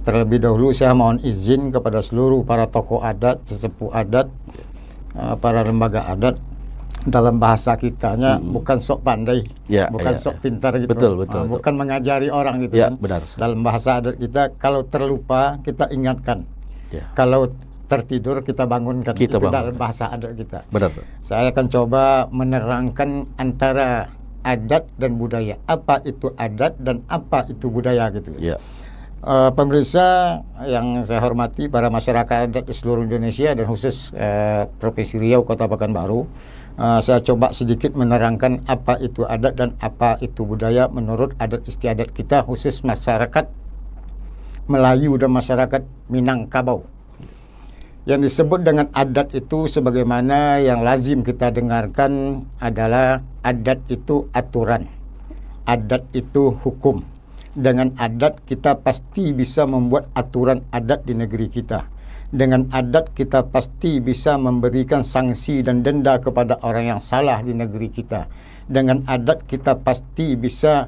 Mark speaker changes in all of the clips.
Speaker 1: Terlebih dahulu saya mohon izin kepada seluruh para tokoh adat, sesepuh adat, para lembaga adat, dalam bahasa kitanya bukan sok pandai, bukan sok pintar gitu, bukan mengajari orang gitu kan.
Speaker 2: Benar.
Speaker 1: Dalam bahasa adat kita, kalau terlupa kita ingatkan, kalau tertidur kita bangunkan. Itu dalam bahasa adat kita.
Speaker 2: Benar. Saya
Speaker 1: akan coba menerangkan antara adat dan budaya. Apa itu adat dan apa itu budaya gitu. Pemirsa yang saya hormati, para masyarakat adat di seluruh Indonesia dan khusus Provinsi Riau, Kota Pekanbaru, saya coba sedikit menerangkan apa itu adat dan apa itu budaya menurut adat istiadat kita, khusus masyarakat Melayu dan masyarakat Minangkabau. Yang disebut dengan adat itu sebagaimana yang lazim kita dengarkan adalah adat itu aturan, adat itu hukum. Dengan adat kita pasti bisa membuat aturan adat di negeri kita. Dengan adat kita pasti bisa memberikan sanksi dan denda kepada orang yang salah di negeri kita. Dengan adat kita pasti bisa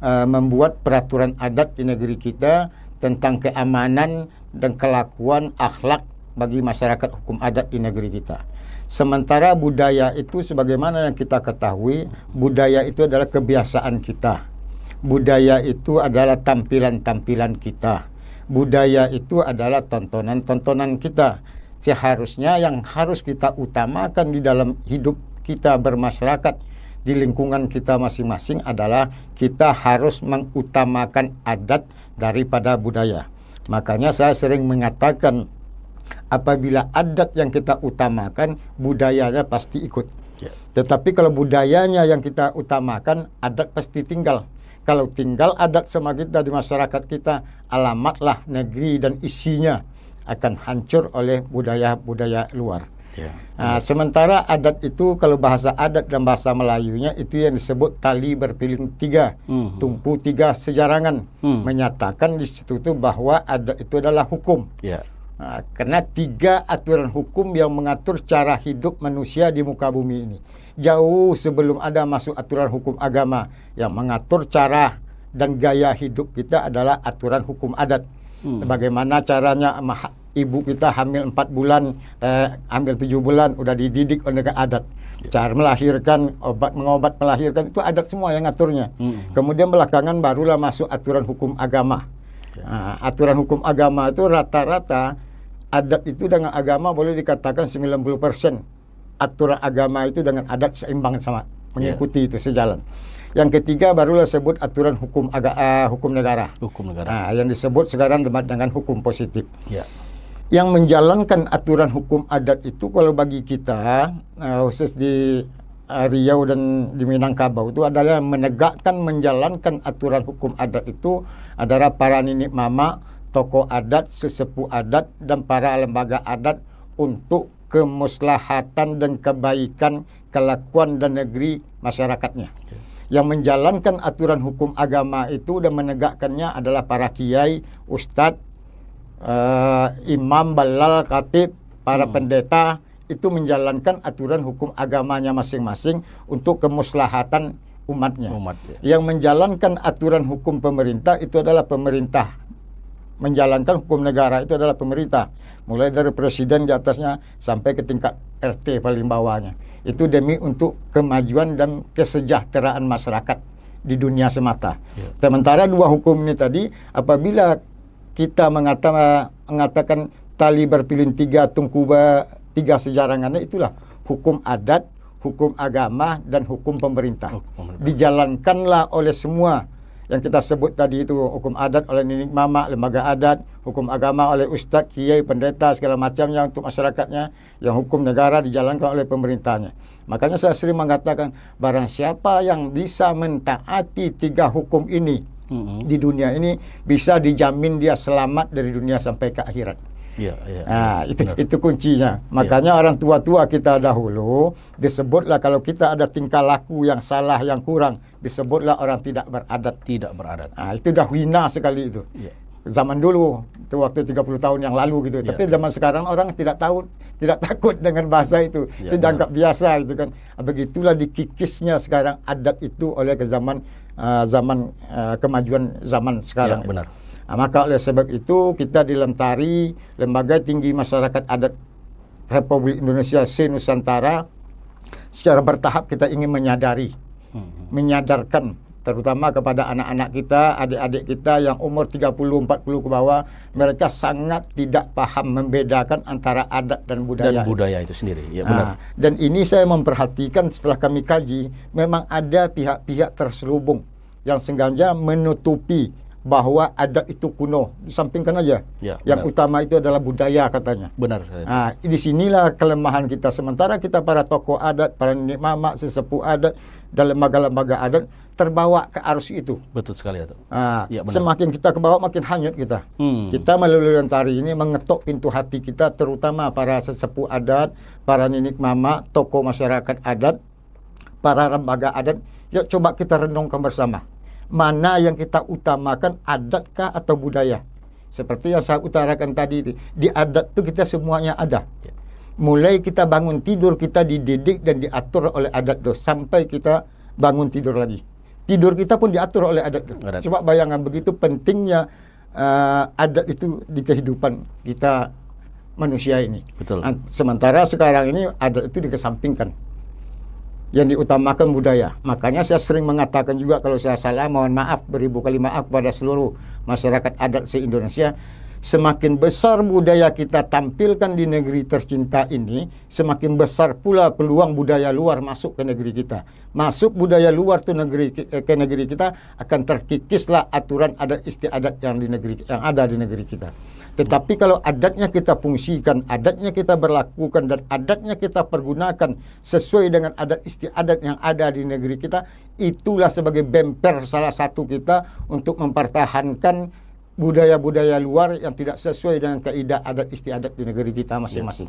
Speaker 1: membuat peraturan adat di negeri kita tentang keamanan dan kelakuan akhlak bagi masyarakat hukum adat di negeri kita. Sementara budaya itu sebagaimana yang kita ketahui, budaya itu adalah kebiasaan kita. Budaya itu adalah tampilan-tampilan kita. Budaya itu adalah tontonan-tontonan kita. Seharusnya yang harus kita utamakan di dalam hidup kita bermasyarakat di lingkungan kita masing-masing adalah kita harus mengutamakan adat daripada budaya. Makanya saya sering mengatakan, apabila adat yang kita utamakan, budayanya pasti ikut. Tetapi kalau budayanya yang kita utamakan, adat pasti tinggal. Kalau tinggal adat sama kita di masyarakat kita, alamatlah negeri dan isinya akan hancur oleh budaya-budaya luar. Sementara adat itu, kalau bahasa adat dan bahasa Melayunya itu yang disebut tali berpiling tiga, tungku tiga sejarangan, menyatakan di situ itu bahwa adat itu adalah hukum. Karena tiga aturan hukum yang mengatur cara hidup manusia di muka bumi ini. Jauh sebelum ada masuk aturan hukum agama, yang mengatur cara dan gaya hidup kita adalah aturan hukum adat. Bagaimana caranya ibu kita hamil 4 bulan, hamil 7 bulan, udah dididik oleh adat. Cara melahirkan, mengobat melahirkan, itu adat semua yang ngaturnya. Kemudian belakangan barulah masuk aturan hukum agama. Aturan hukum agama itu rata-rata adat itu dengan agama boleh dikatakan 90%. Aturan agama itu dengan adat seimbang sama, mengikuti itu sejalan. Yang ketiga barulah sebut aturan hukum negara. Yang disebut sekarang dengan hukum positif. Yang menjalankan aturan hukum adat itu kalau bagi kita khusus di Riau dan di Minangkabau itu adalah menjalankan aturan hukum adat itu adalah para nenek mama, tokoh adat, sesepuh adat, dan para lembaga adat untuk kemaslahatan dan kebaikan kelakuan dan negeri masyarakatnya. Yang menjalankan aturan hukum agama itu dan menegakkannya adalah para kiai, ustadz, imam, balal, khatib, para pendeta, itu menjalankan aturan hukum agamanya masing-masing untuk kemaslahatan umatnya. Yang menjalankan aturan hukum pemerintah itu adalah pemerintah. Menjalankan hukum negara itu adalah pemerintah, mulai dari presiden di atasnya sampai ke tingkat RT paling bawahnya. Itu demi untuk kemajuan dan kesejahteraan masyarakat di dunia semata. Sementara dua hukum ini tadi, apabila kita mengatakan tali berpiling tiga, tungku tiga sejarangannya, itulah hukum adat, hukum agama, dan hukum pemerintah. Dijalankanlah oleh semua yang kita sebut tadi itu, hukum adat oleh nenek mama, lembaga adat, hukum agama oleh ustadz, kiai, pendeta, segala macamnya untuk masyarakatnya, yang hukum negara dijalankan oleh pemerintahnya. Makanya saya sering mengatakan, barang siapa yang bisa mentaati tiga hukum ini di dunia ini, bisa dijamin dia selamat dari dunia sampai ke akhirat. Itu kuncinya. Makanya orang tua-tua kita dahulu disebutlah kalau kita ada tingkah laku yang salah, yang kurang, disebutlah orang tidak beradat. Itu dah hina sekali itu. Zaman dulu, itu waktu 30 tahun yang lalu gitu. Tapi zaman sekarang orang tidak tahu, tidak takut dengan bahasa itu. Itu dianggap biasa gitu kan. Begitulah dikikisnya sekarang adat itu oleh zaman kemajuan zaman sekarang. Maka oleh sebab itu kita di Lentari, Lembaga Tinggi Masyarakat Adat Republik Indonesia se-Nusantara, secara bertahap kita ingin menyadarkan terutama kepada anak-anak kita, adik-adik kita yang umur 30-40 ke bawah, mereka sangat tidak paham membedakan antara adat dan budaya.
Speaker 2: Dan budaya itu sendiri, ya benar.
Speaker 1: Dan ini saya memperhatikan setelah kami kaji, memang ada pihak-pihak terselubung yang sengaja menutupi bahwa adat itu kuno, disampingkan aja.
Speaker 2: Ya,
Speaker 1: yang utama itu adalah budaya katanya.
Speaker 2: Benar.
Speaker 1: Di sinilah kelemahan kita. Sementara kita para tokoh adat, para nenek mama, sesepuh adat, dan lembaga-lembaga adat terbawa ke arus itu.
Speaker 2: Betul sekali itu.
Speaker 1: Ya, semakin kita ke bawah makin hanyut kita. Kita melalui Lentari ini mengetuk pintu hati kita, terutama para sesepuh adat, para nenek mama, tokoh masyarakat adat, para lembaga adat. Yuk coba kita renungkan bersama. Mana yang kita utamakan, adatkah atau budaya? Seperti yang saya utarakan tadi, di adat itu kita semuanya ada. Mulai kita bangun tidur, kita dididik dan diatur oleh adat itu sampai kita bangun tidur lagi. Tidur kita pun diatur oleh adat. Coba bayangkan begitu pentingnya adat itu di kehidupan kita manusia ini.
Speaker 2: Betul.
Speaker 1: Sementara sekarang ini adat itu dikesampingkan. Yang diutamakan budaya. Makanya saya sering mengatakan juga kalau saya salah, mohon maaf, beribu kali maaf kepada seluruh masyarakat adat se-Indonesia. Semakin besar budaya kita tampilkan di negeri tercinta ini, semakin besar pula peluang budaya luar masuk ke negeri kita. Masuk budaya luar ke negeri kita, akan terkikislah aturan adat istiadat yang ada di negeri kita. Tetapi kalau adatnya kita fungsikan, adatnya kita berlakukan, dan adatnya kita pergunakan sesuai dengan adat istiadat yang ada di negeri kita, itulah sebagai bemper salah satu kita untuk mempertahankan budaya-budaya luar yang tidak sesuai dengan kaidah adat istiadat di negeri kita masing-masing.